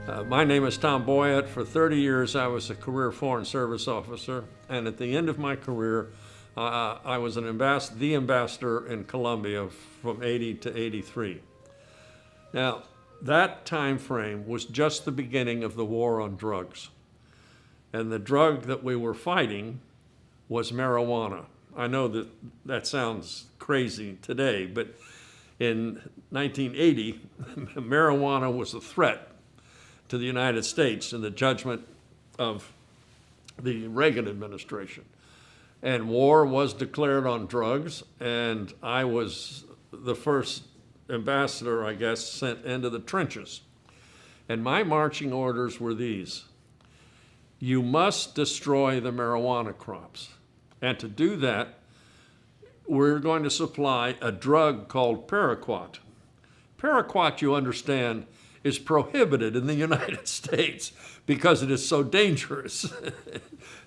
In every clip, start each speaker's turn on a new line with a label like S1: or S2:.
S1: My name is Tom Boyatt. For 30 years, I was a career Foreign Service officer, and at the end of my career, I was the ambassador in Colombia from 80 to 83. Now, that time frame was just the beginning of the war on drugs. And the drug that we were fighting was marijuana. I know that that sounds crazy today, but in 1980, marijuana was a threat to the United States in the judgment of the Reagan administration. And war was declared on drugs, and I was the first ambassador, I guess, sent into the trenches. And my marching orders were these: you must destroy the marijuana crops. And to do that, we're going to supply a drug called paraquat. Paraquat, you understand, is prohibited in the United States because it is so dangerous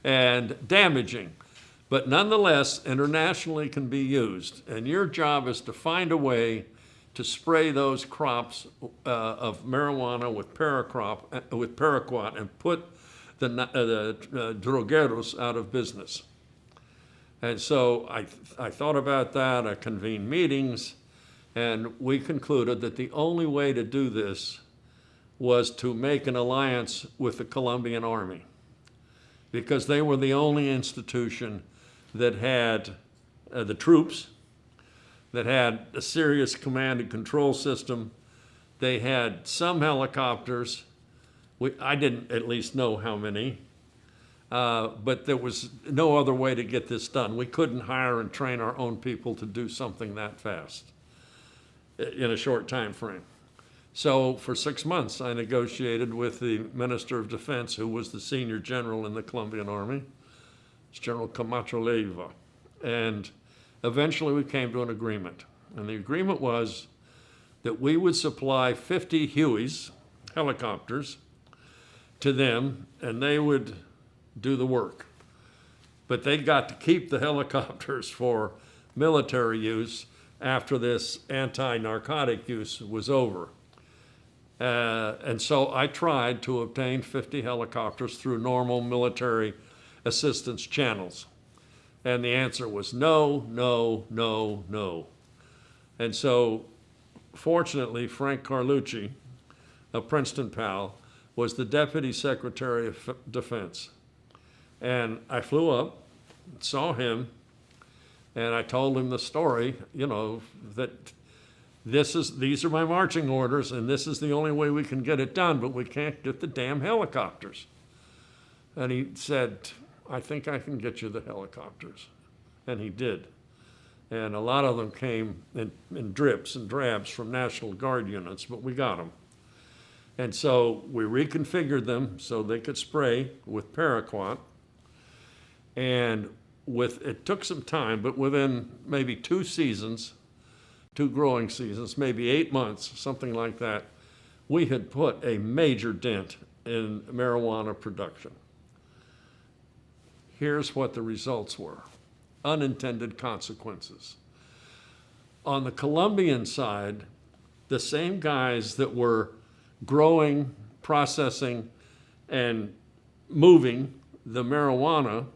S1: and damaging. But nonetheless, internationally can be used. And your job is to find a way to spray those crops of marijuana with paraquat and put the drogueros out of business. And so I thought about that. I convened meetings, and we concluded that the only way to do this was to make an alliance with the Colombian army, because they were the only institution that had the troops, that had a serious command and control system. They had some helicopters. I didn't at least know how many, but there was no other way to get this done. We couldn't hire and train our own people to do something that fast in a short time frame. So for 6 months, I negotiated with the Minister of Defense, who was the senior general in the Colombian Army. It's General Camacho Leiva. And eventually we came to an agreement. And the agreement was that we would supply 50 Hueys, helicopters, to them, and they would do the work. But they got to keep the helicopters for military use after this anti-narcotic use was over. And so I tried to obtain 50 helicopters through normal military assistance channels. And the answer was no, no, no, no. And so, fortunately, Frank Carlucci, a Princeton pal, was the Deputy Secretary of Defense. And I flew up, saw him, and I told him the story, that these are my marching orders, and this is the only way we can get it done, but we can't get the damn helicopters. And he said, I think I can get you the helicopters. And he did. And a lot of them came in drips and drabs from National Guard units, but we got them. And so we reconfigured them so they could spray with paraquat. And it took some time, but within maybe 2 growing seasons, maybe 8 months, something like that, we had put a major dent in marijuana production. Here's what the results were: unintended consequences. On the Colombian side, the same guys that were growing, processing, and moving the marijuana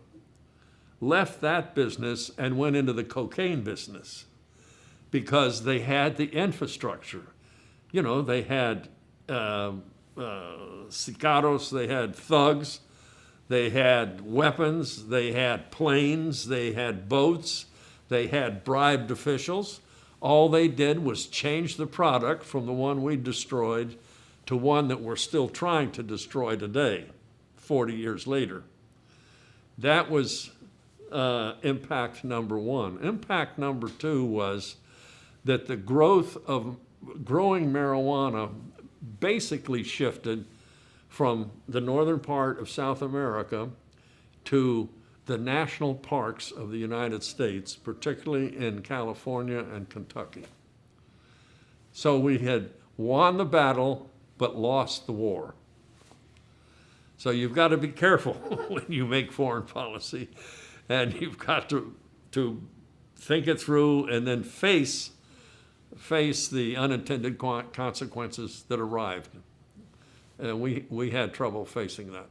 S1: left that business and went into the cocaine business because they had the infrastructure. They had sicaros, they had thugs, they had weapons, they had planes, they had boats, they had bribed officials. All they did was change the product from the one we destroyed to one that we're still trying to destroy today, 40 years later. That was impact number one. Impact number two was that the growth of growing marijuana basically shifted from the northern part of South America to the national parks of the United States, particularly in California and Kentucky. So we had won the battle, but lost the war. So you've got to be careful when you make foreign policy, and you've got to think it through and then face the unintended consequences that arrived. And we had trouble facing that.